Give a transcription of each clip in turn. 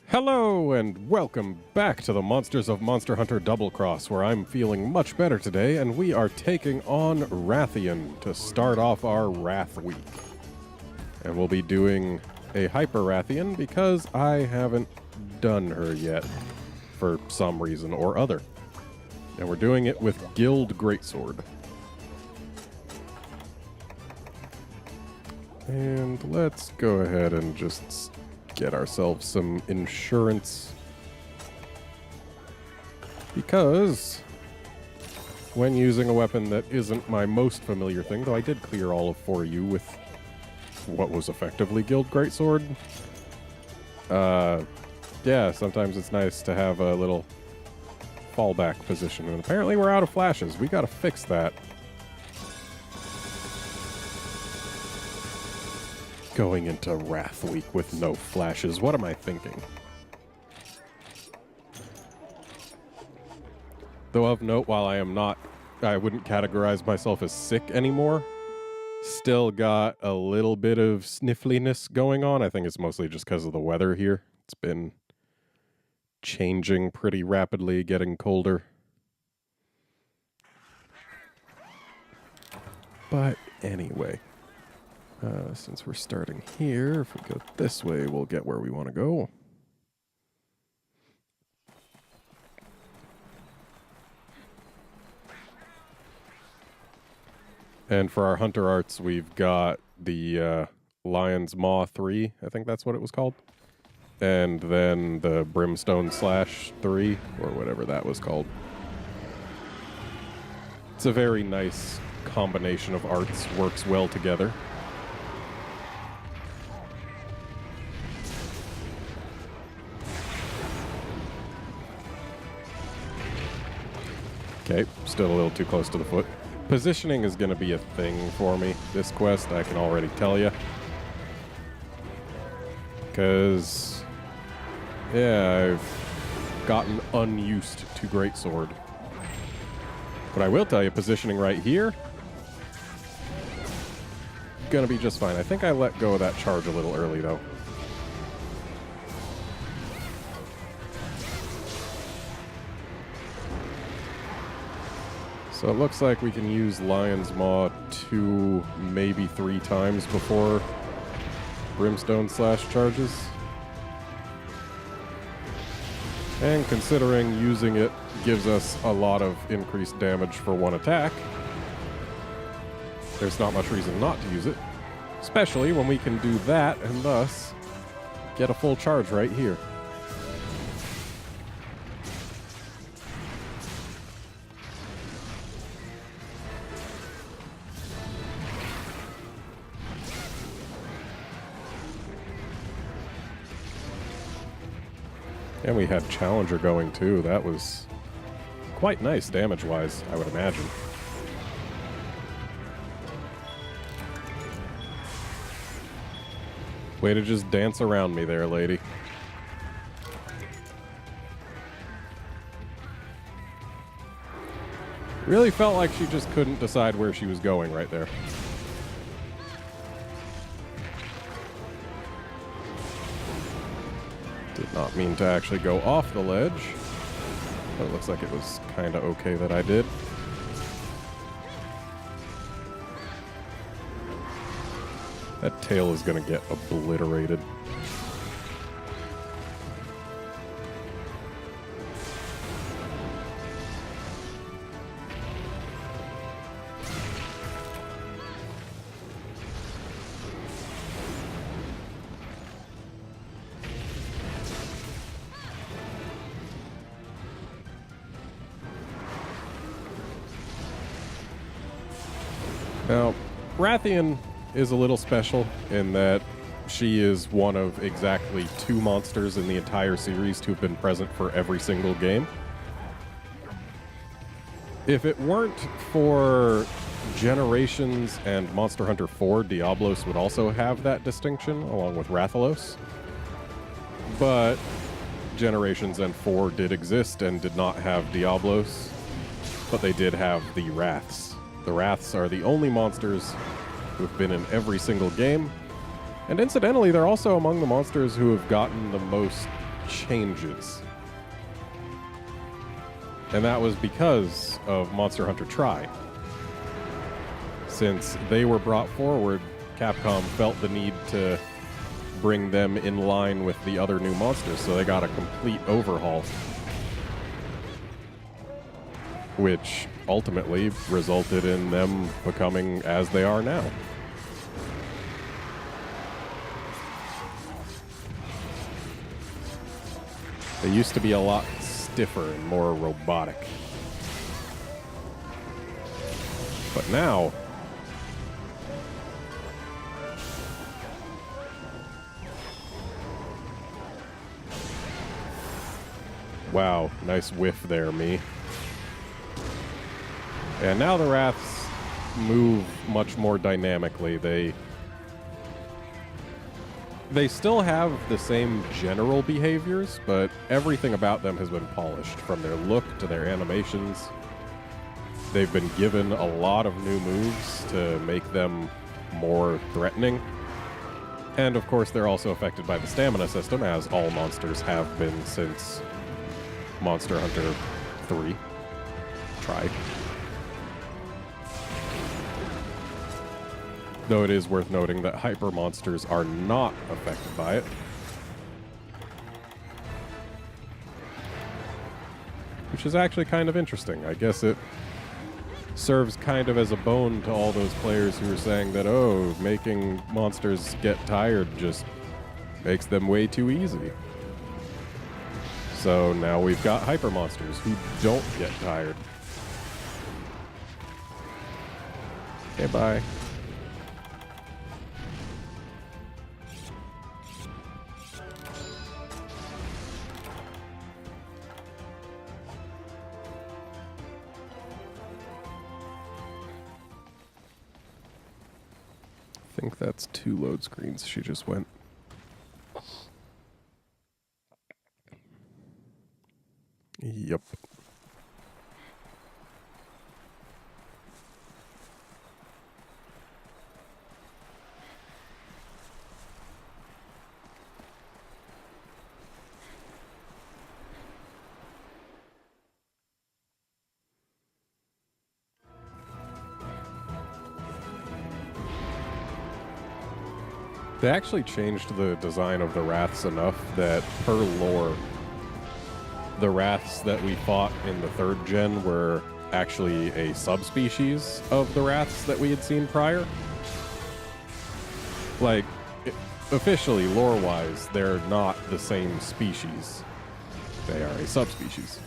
Hello and welcome back to the Monsters of Monster Hunter Double Cross, where I'm feeling much better today, and we are taking on Rathian to start off our Wrath Week. And we'll be doing a Hyper Rathian because I haven't done her yet for some reason or other. And we're doing it with Guild Greatsword. And let's go ahead and just get ourselves some insurance, because when using a weapon that isn't my most familiar thing, though I did clear all of 4U with what was effectively Guild Greatsword, yeah, sometimes it's nice to have a little fallback position, and apparently we're out of flashes. We gotta fix that. Going into Wrath Week with no flashes. What am I thinking? Though of note, while I wouldn't categorize myself as sick anymore, still got a little bit of sniffliness going on. I think it's mostly just because of the weather here. It's been changing pretty rapidly, getting colder. But anyway. Since we're starting here, if we go this way, we'll get where we want to go. And for our Hunter Arts, we've got the Lion's Maw 3, I think that's what it was called. And then the Brimstone Slash 3, or whatever that was called. It's a very nice combination of arts, works well together. Okay, still a little too close to the foot. Positioning is going to be a thing for me, this quest, I can already tell you. Because, yeah, I've gotten unused to Greatsword. But I will tell you, positioning right here, going to be just fine. I think I let go of that charge a little early, though. So it looks like we can use Lion's Maw 2, maybe 3 times before Brimstone Slash charges. And considering using it gives us a lot of increased damage for one attack, there's not much reason not to use it. Especially when we can do that and thus get a full charge right here. And we had Challenger going too. That was quite nice damage-wise, I would imagine. Way to just dance around me there, lady. Really felt like she just couldn't decide where she was going right there. Did not mean to actually go off the ledge, but it looks like it was kind of okay that I did. That tail is going to get obliterated. Now, Rathian is a little special in that she is one of exactly 2 monsters in the entire series to have been present for every single game. If it weren't for Generations and Monster Hunter 4, Diablos would also have that distinction, along with Rathalos. But Generations and 4 did exist and did not have Diablos, but they did have the Wraths. The Wraths are the only monsters who have been in every single game, and incidentally, they're also among the monsters who have gotten the most changes. And that was because of Monster Hunter Tri. Since they were brought forward, Capcom felt the need to bring them in line with the other new monsters, so they got a complete overhaul, which ultimately resulted in them becoming as they are now. They used to be a lot stiffer and more robotic. But now, wow, nice whiff there, me. And now the Wraths move much more dynamically. They still have the same general behaviors, but everything about them has been polished, from their look to their animations. They've been given a lot of new moves to make them more threatening. And of course, they're also affected by the stamina system, as all monsters have been since Monster Hunter 3. Tri. Though it is worth noting that hyper monsters are not affected by it. Which is actually kind of interesting. I guess it serves kind of as a bone to all those players who are saying that, oh, making monsters get tired just makes them way too easy. So now we've got hyper monsters who don't get tired. Okay, bye. I think that's 2 load screens she just went. Yep. They actually changed the design of the Wraths enough that, per lore, the Wraths that we fought in the 3rd gen were actually a subspecies of the Wraths that we had seen prior. Like, officially, lore-wise, they're not the same species. They are a subspecies.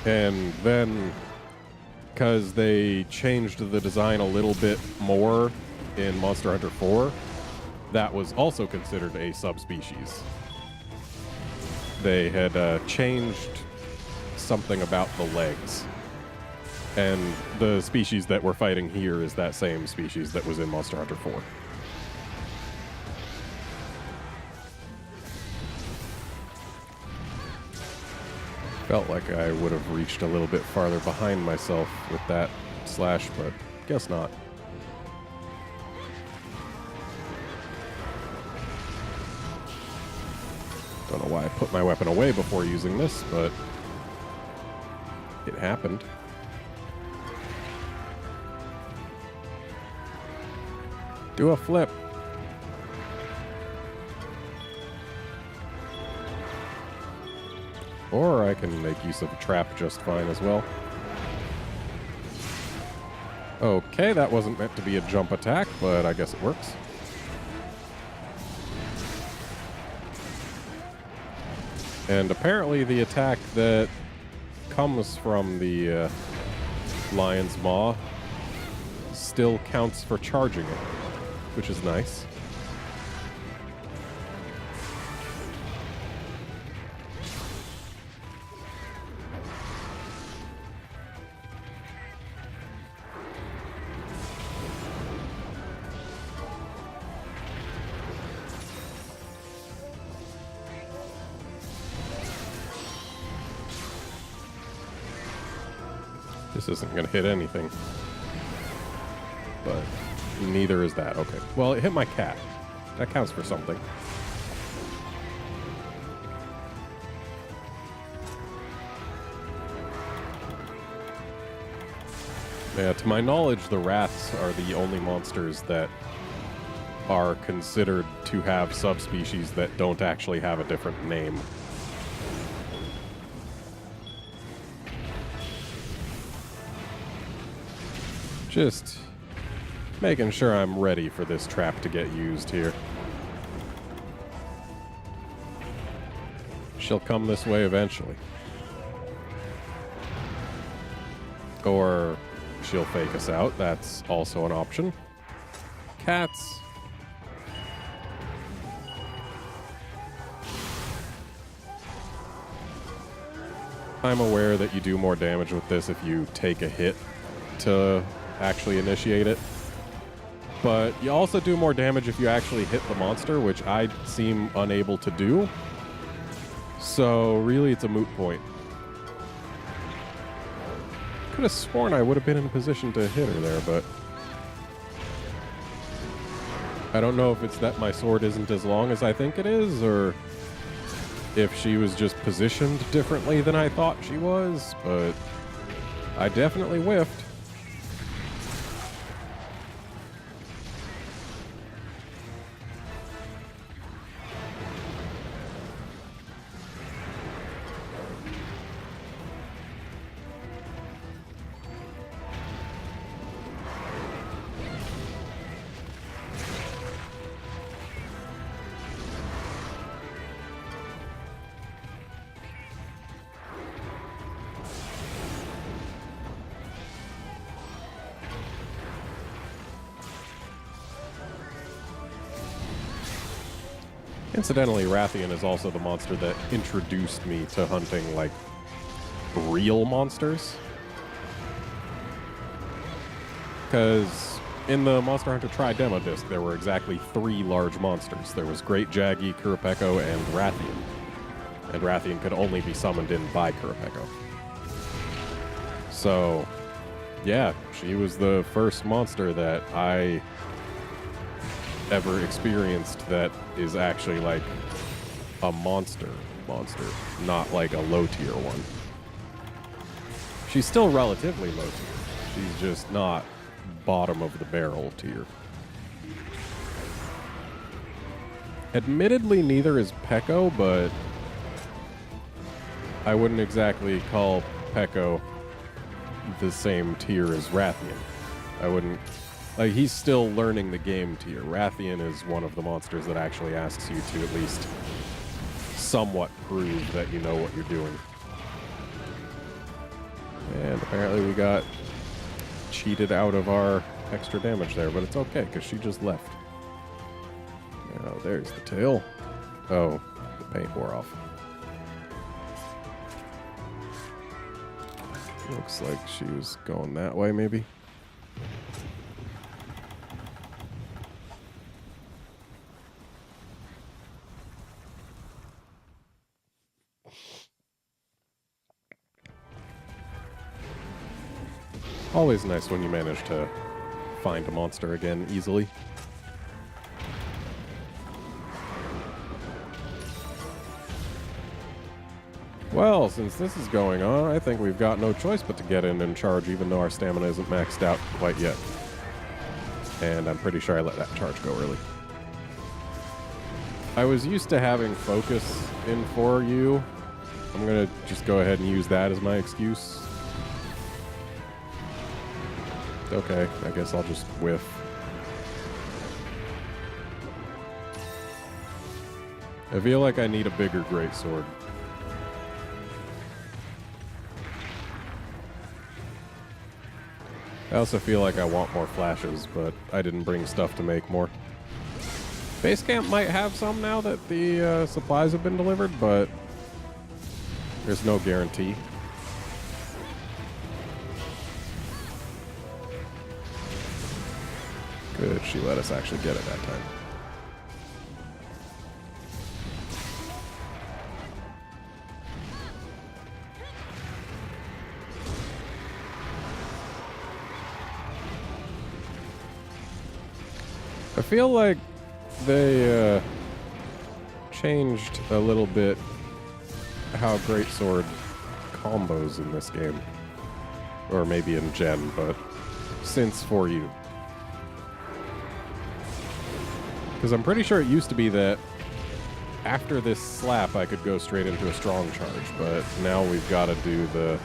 And then, because they changed the design a little bit more in Monster Hunter 4, that was also considered a subspecies. They had changed something about the legs. And the species that we're fighting here is that same species that was in Monster Hunter 4. Felt like I would have reached a little bit farther behind myself with that slash, but guess not. Don't know why I put my weapon away before using this, but it happened. Do a flip. Or I can make use of a trap just fine as well. Okay, that wasn't meant to be a jump attack, but I guess it works. And apparently the attack that comes from the Lion's Maw still counts for charging it, which is nice. This isn't going to hit anything. But neither is that. Okay. Well, it hit my cat. That counts for something. Yeah, to my knowledge, the Wraths are the only monsters that are considered to have subspecies that don't actually have a different name. Just making sure I'm ready for this trap to get used here. She'll come this way eventually. Or she'll fake us out. That's also an option. Cats. I'm aware that you do more damage with this if you take a hit to actually initiate it. But you also do more damage if you actually hit the monster, which I seem unable to do. So really, it's a moot point. Could have sworn I would have been in a position to hit her there, but I don't know if it's that my sword isn't as long as I think it is, or if she was just positioned differently than I thought she was, but I definitely whiffed. Incidentally, Rathian is also the monster that introduced me to hunting, like, real monsters. Because in the Monster Hunter Tri-Demo disc, there were exactly 3 large monsters. There was Great Jaggi, Kurapeko, and Rathian. And Rathian could only be summoned in by Kurapeko. So, yeah, she was the first monster that I ever experienced that is actually like a monster, not like a low tier one. She's still relatively low tier. She's just not bottom of the barrel tier. Admittedly, neither is Peko, but I wouldn't exactly call Peko the same tier as Rathian. I wouldn't. Like, he's still learning the game tier. Rathian is one of the monsters that actually asks you to at least somewhat prove that you know what you're doing. And apparently we got cheated out of our extra damage there, but it's okay, because she just left. Oh, there's the tail. Oh, the paint wore off. Looks like she was going that way, maybe. Always nice when you manage to find a monster again easily. Well, since this is going on, I think we've got no choice but to get in and charge, even though our stamina isn't maxed out quite yet. And I'm pretty sure I let that charge go early. I was used to having focus in for you. I'm gonna just go ahead and use that as my excuse. Okay, I guess I'll just whiff. I feel like I need a bigger greatsword. I also feel like I want more flashes, but I didn't bring stuff to make more. Base camp might have some now that the supplies have been delivered, but there's no guarantee. Good, she let us actually get it that time. I feel like they changed a little bit how greatsword combos in this game. Or maybe in Gen, but since for you? Because I'm pretty sure it used to be that after this slap, I could go straight into a strong charge, but now we've got to do the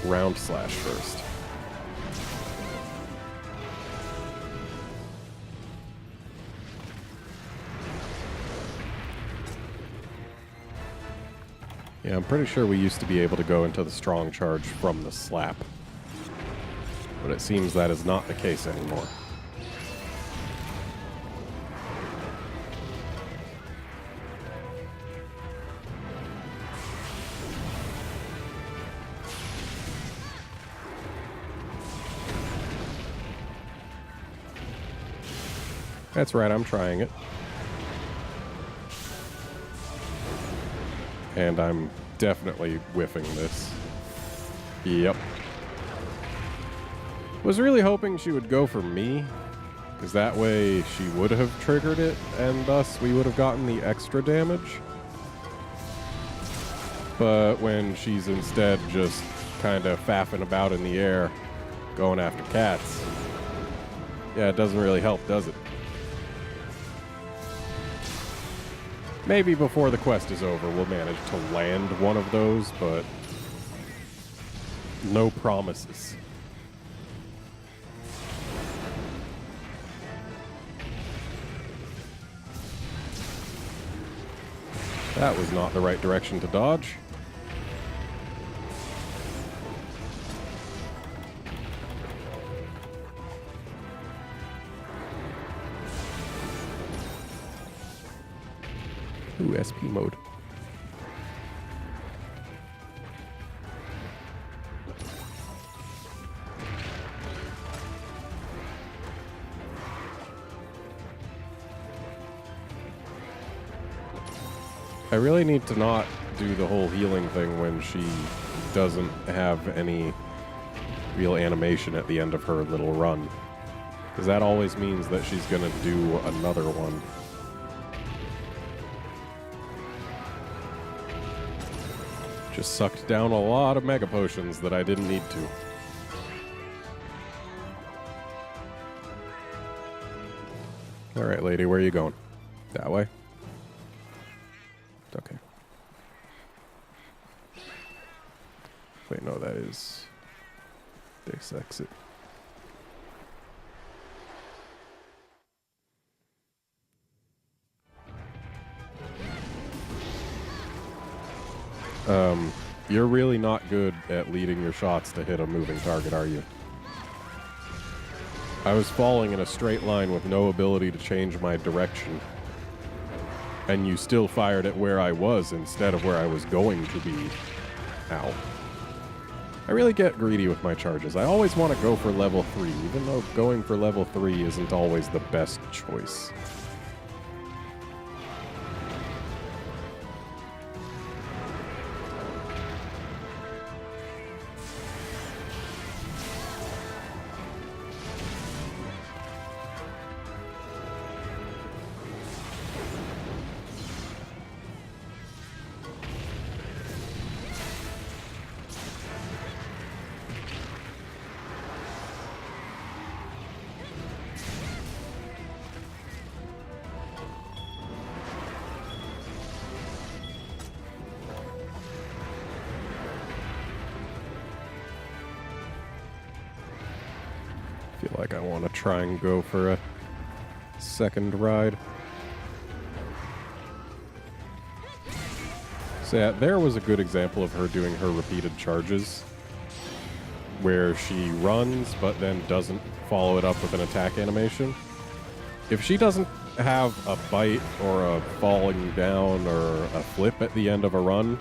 round slash first. Yeah, I'm pretty sure we used to be able to go into the strong charge from the slap, but it seems that is not the case anymore. That's right, I'm trying it. And I'm definitely whiffing this. Yep. Was really hoping she would go for me, because that way she would have triggered it, and thus we would have gotten the extra damage. But when she's instead just kind of faffing about in the air, going after cats, yeah, it doesn't really help, does it? Maybe before the quest is over, we'll manage to land one of those, but no promises. That was not the right direction to dodge. Ooh, SP mode. I really need to not do the whole healing thing when she doesn't have any real animation at the end of her little run, because that always means that she's gonna do another one. Just sucked down a lot of Mega Potions that I didn't need to. Alright, lady, where are you going? That way? Okay. Wait, no, that is this exit. You're really not good at leading your shots to hit a moving target, are you? I was falling in a straight line with no ability to change my direction, and you still fired at where I was instead of where I was going to be. Ow. I really get greedy with my charges. I always want to go for level 3, even though going for level 3 isn't always the best choice. I feel like I want to try and go for a second ride. So yeah, there was a good example of her doing her repeated charges, where she runs but then doesn't follow it up with an attack animation. If she doesn't have a bite or a falling down or a flip at the end of a run,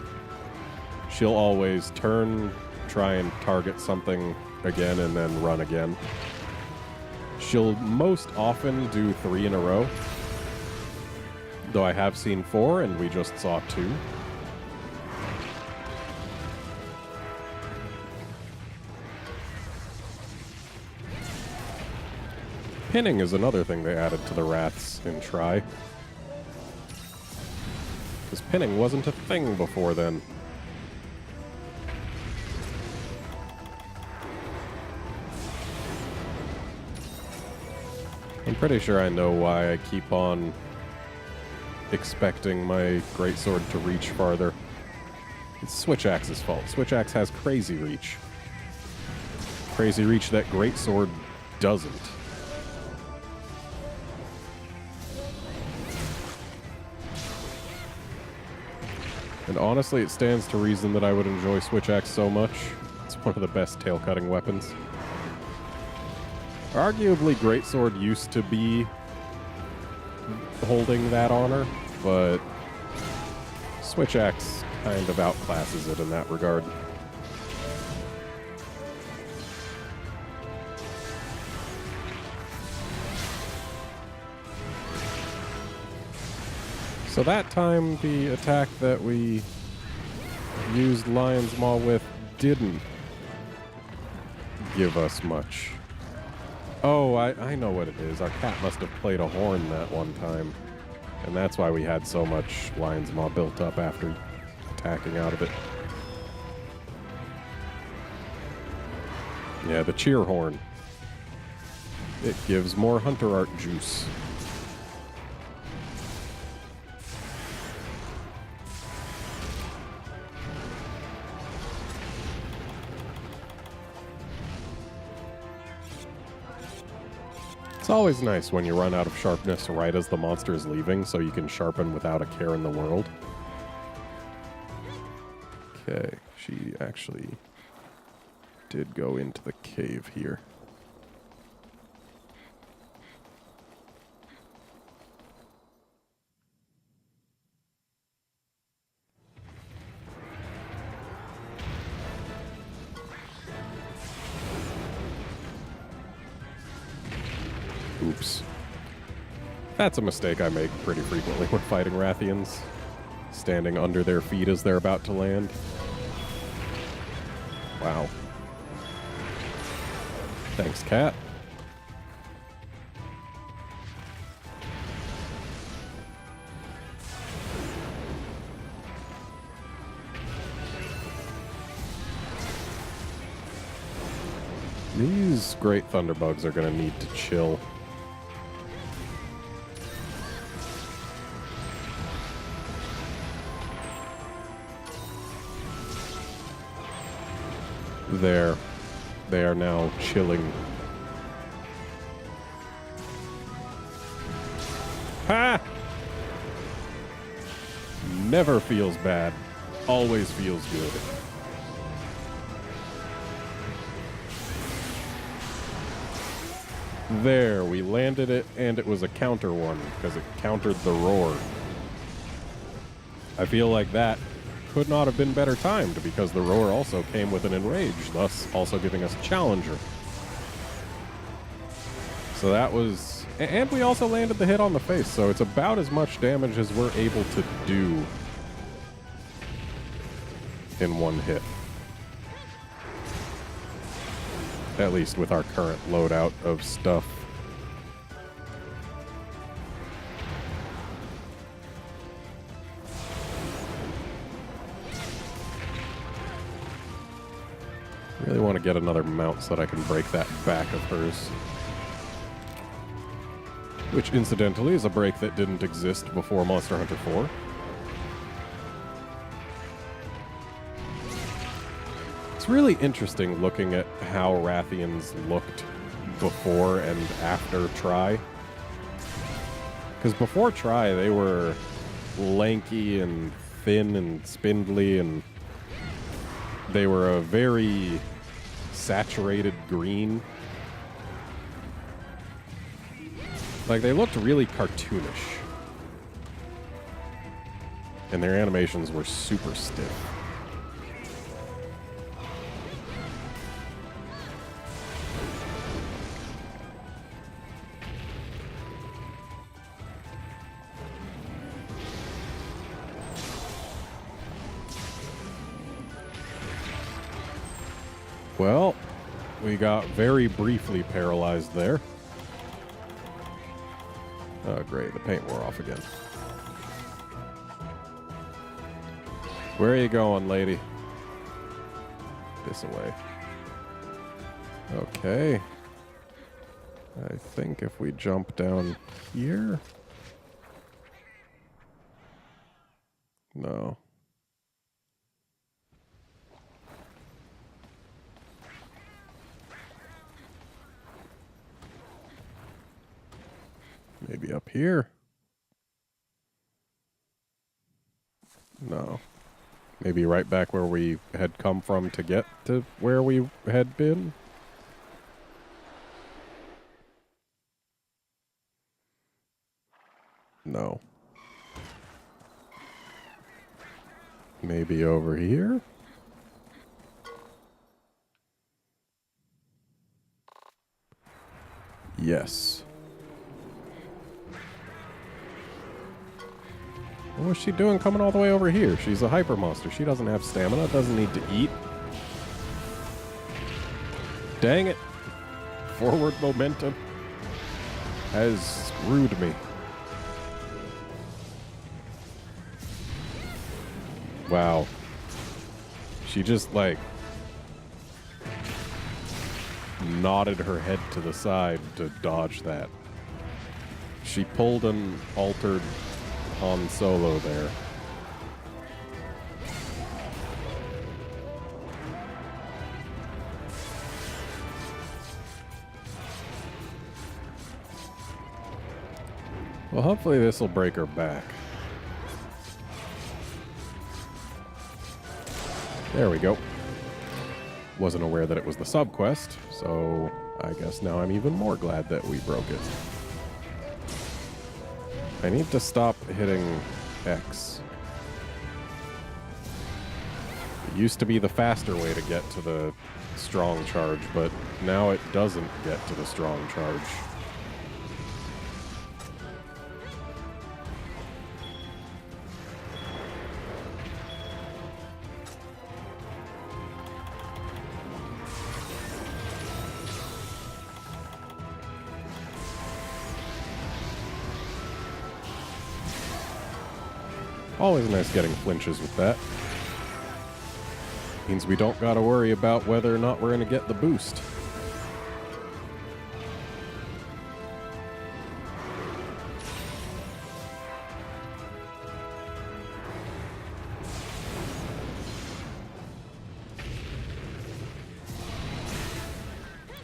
she'll always turn, try and target something again, and then run again. She'll most often do 3 in a row, though I have seen 4 and we just saw 2. Pinning is another thing they added to the Wraths in Tri, because pinning wasn't a thing before then. I'm pretty sure I know why I keep on expecting my greatsword to reach farther. It's Switch Axe's fault. Switch Axe has crazy reach. Crazy reach that greatsword doesn't. And honestly, it stands to reason that I would enjoy Switch Axe so much. It's one of the best tail-cutting weapons. Arguably, greatsword used to be holding that honor, but Switch Axe kind of outclasses it in that regard. So that time, the attack that we used Lion's Maw with didn't give us much. Oh, I know what it is. Our cat must have played a horn that one time. And that's why we had so much Lion's Maw built up after attacking out of it. Yeah, the cheer horn. It gives more hunter art juice. It's always nice when you run out of sharpness right as the monster is leaving, so you can sharpen without a care in the world. Okay, she actually did go into the cave here. Oops. That's a mistake I make pretty frequently when fighting Rathians. Standing under their feet as they're about to land. Wow. Thanks, cat. These great thunderbugs are going to need to chill. There. They are now chilling. Ha! Never feels bad. Always feels good. There, we landed it, and it was a counter one, because it countered the roar. I feel like that could not have been better timed, because the roar also came with an enrage, thus also giving us a challenger. So that was... And we also landed the hit on the face, so it's about as much damage as we're able to do in one hit. At least with our current loadout of stuff. Really want to get another mount so that I can break that back of hers. Which, incidentally, is a break that didn't exist before Monster Hunter 4. It's really interesting looking at how Rathians looked before and after Try. Because before Try, they were lanky and thin and spindly, and they were a very saturated green. Like, they looked really cartoonish. And their animations were super stiff. Well, we got very briefly paralyzed there. Oh, great. The paint wore off again. Where are you going, lady? This away. Okay. I think if we jump down here... No. Maybe up here? No. Maybe right back where we had come from to get to where we had been? No. Maybe over here? Yes. What was she doing coming all the way over here? She's a hyper monster. She doesn't have stamina, doesn't need to eat. Dang it. Forward momentum has screwed me. Wow. She just, like, nodded her head to the side to dodge that. She pulled an altered Han Solo there. Well, hopefully this will break her back. There we go. Wasn't aware that it was the sub-quest, so I guess now I'm even more glad that we broke it. I need to stop hitting X. It used to be the faster way to get to the strong charge, but now it doesn't get to the strong charge. Always nice getting flinches with that. Means we don't gotta worry about whether or not we're gonna get the boost.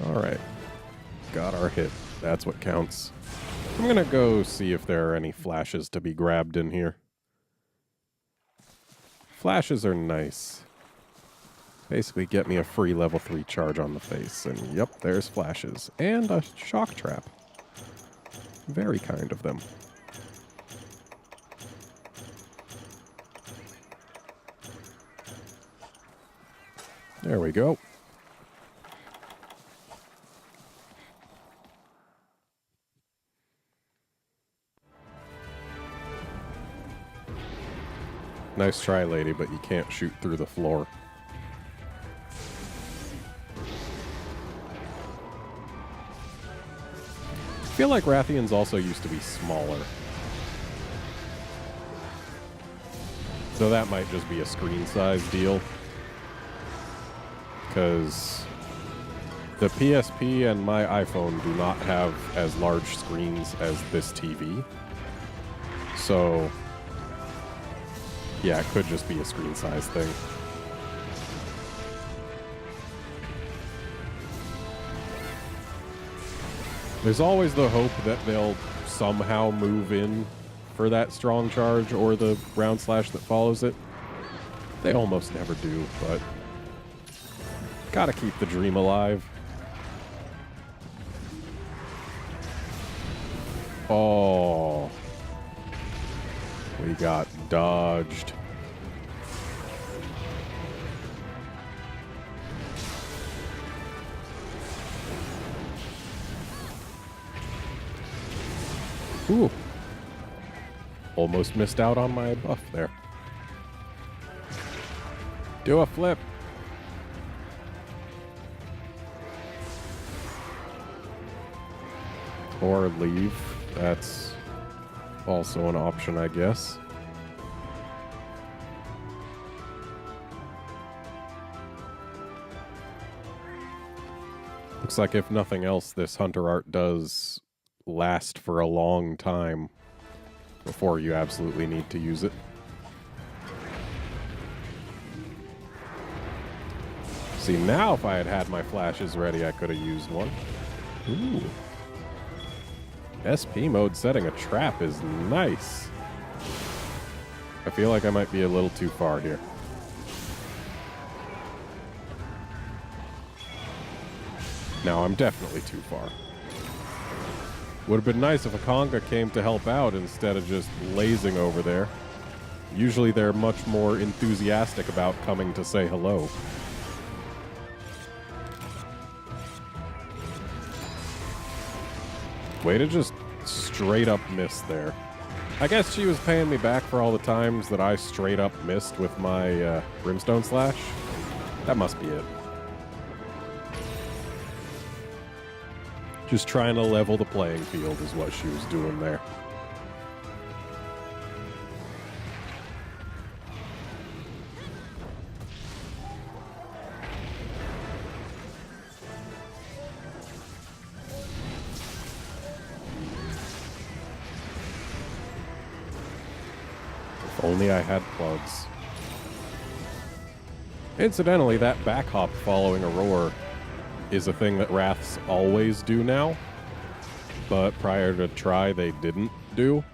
Alright. Got our hit. That's what counts. I'm gonna go see if there are any flashes to be grabbed in here. Flashes are nice. Basically get me a free level 3 charge on the face. And yep, there's flashes. And a shock trap. Very kind of them. There we go. Nice try, lady, but you can't shoot through the floor. I feel like Rathians also used to be smaller. So that might just be a screen size deal. Because the PSP and my iPhone do not have as large screens as this TV. So yeah, it could just be a screen size thing. There's always the hope that they'll somehow move in for that strong charge or the round slash that follows it. They almost never do, but gotta keep the dream alive. Oh. We got dodged. Ooh. Almost missed out on my buff there. Do a flip. Or leave. That's also an option, I guess. Looks like if nothing else, this hunter art does last for a long time before you absolutely need to use it. See, now if I had had my flashes ready, I could have used one. Ooh. SP mode setting a trap is nice. I feel like I might be a little too far here. No, I'm definitely too far. Would have been nice if a conga came to help out instead of just lazing over there. Usually they're much more enthusiastic about coming to say hello. Way to just straight up miss there. I guess she was paying me back for all the times that I straight up missed with my Brimstone Slash. That must be it. Just trying to level the playing field is what she was doing there. If only I had plugs. Incidentally, that back hop following a roar is a thing that Wraths always do now, but prior to Try, they didn't do.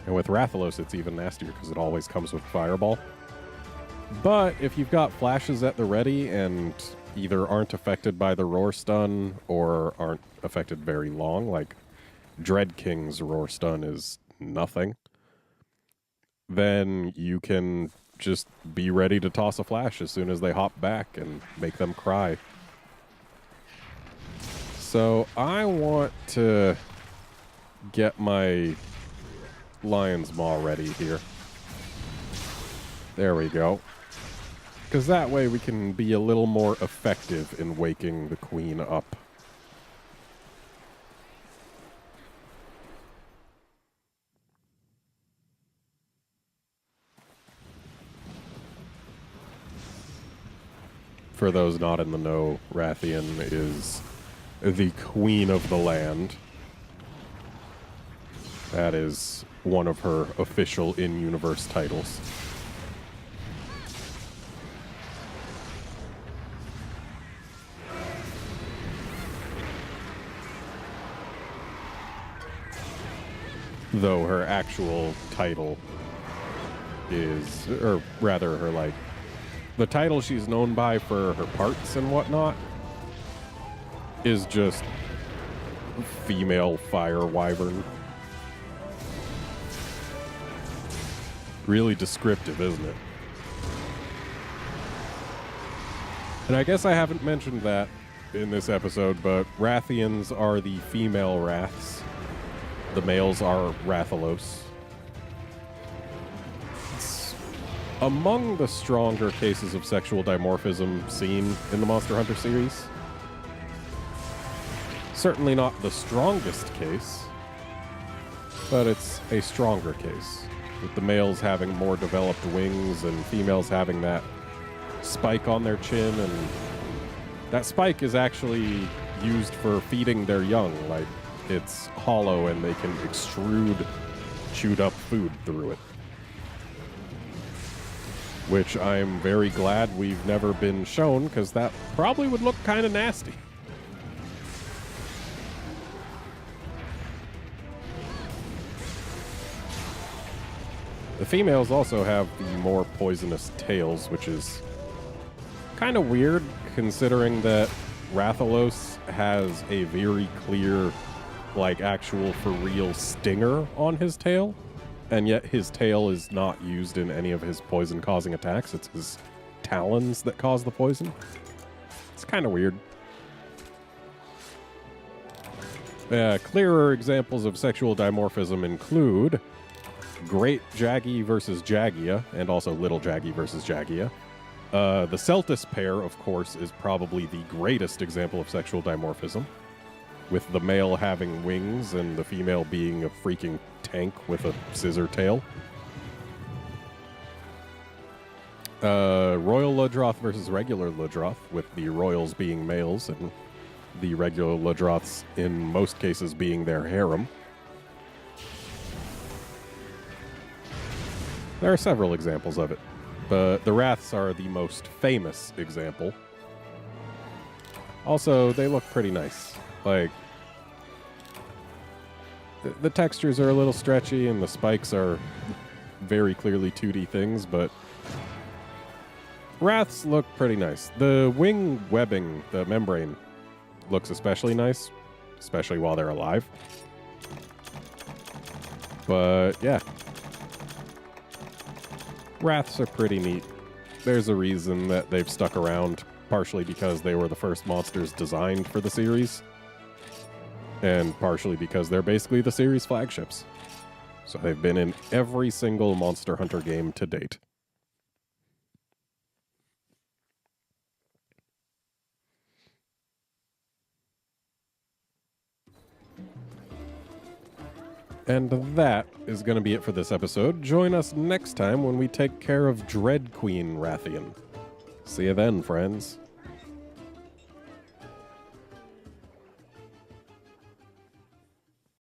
And with Rathalos, it's even nastier because it always comes with Fireball. But if you've got flashes at the ready and either aren't affected by the Roar Stun or aren't affected very long, like Dread King's Roar Stun is nothing, then you can just be ready to toss a flash as soon as they hop back and make them cry. So I want to get my Lion's Maw ready here. There we go. Because that way we can be a little more effective in waking the queen up. For those not in the know, Rathian is the queen of the land. That is one of her official in-universe titles. Though her actual title is, or rather her, like, the title she's known by for her parts and whatnot is just female fire wyvern. Really descriptive, isn't it? And I guess I haven't mentioned that in this episode, but Rathians are the female Wraths. The males are Rathalos. Among the stronger cases of sexual dimorphism seen in the Monster Hunter series. Certainly not the strongest case, but it's a stronger case, with the males having more developed wings and females having that spike on their chin, and that spike is actually used for feeding their young. Like, it's hollow and they can extrude chewed up food through it. Which I'm very glad we've never been shown, because that probably would look kind of nasty. The females also have the more poisonous tails, which is kind of weird, considering that Rathalos has a very clear, like, actual for real stinger on his tail. And yet his tail is not used in any of his poison-causing attacks. It's his talons that cause the poison. It's kind of weird. Clearer examples of sexual dimorphism include Great Jaggy versus Jagia, and also Little Jaggy versus Jagia. The Celtis pair, of course, is probably the greatest example of sexual dimorphism, with the male having wings and the female being a freaking tank with a scissor tail. Royal Ludroth versus regular Ludroth, with the royals being males and the regular Ludroths in most cases being their harem. There are several examples of it, but the Wraths are the most famous example. Also, they look pretty nice. Like, the textures are a little stretchy and the spikes are very clearly 2D things, but Wraths look pretty nice. The wing webbing, the membrane, looks especially nice, especially while they're alive. But yeah, Wraths are pretty neat. There's a reason that they've stuck around, partially because they were the first monsters designed for the series, and partially because they're basically the series flagships. So they've been in every single Monster Hunter game to date. And that is going to be it for this episode. Join us next time when we take care of Dread Queen Rathian. See you then, friends.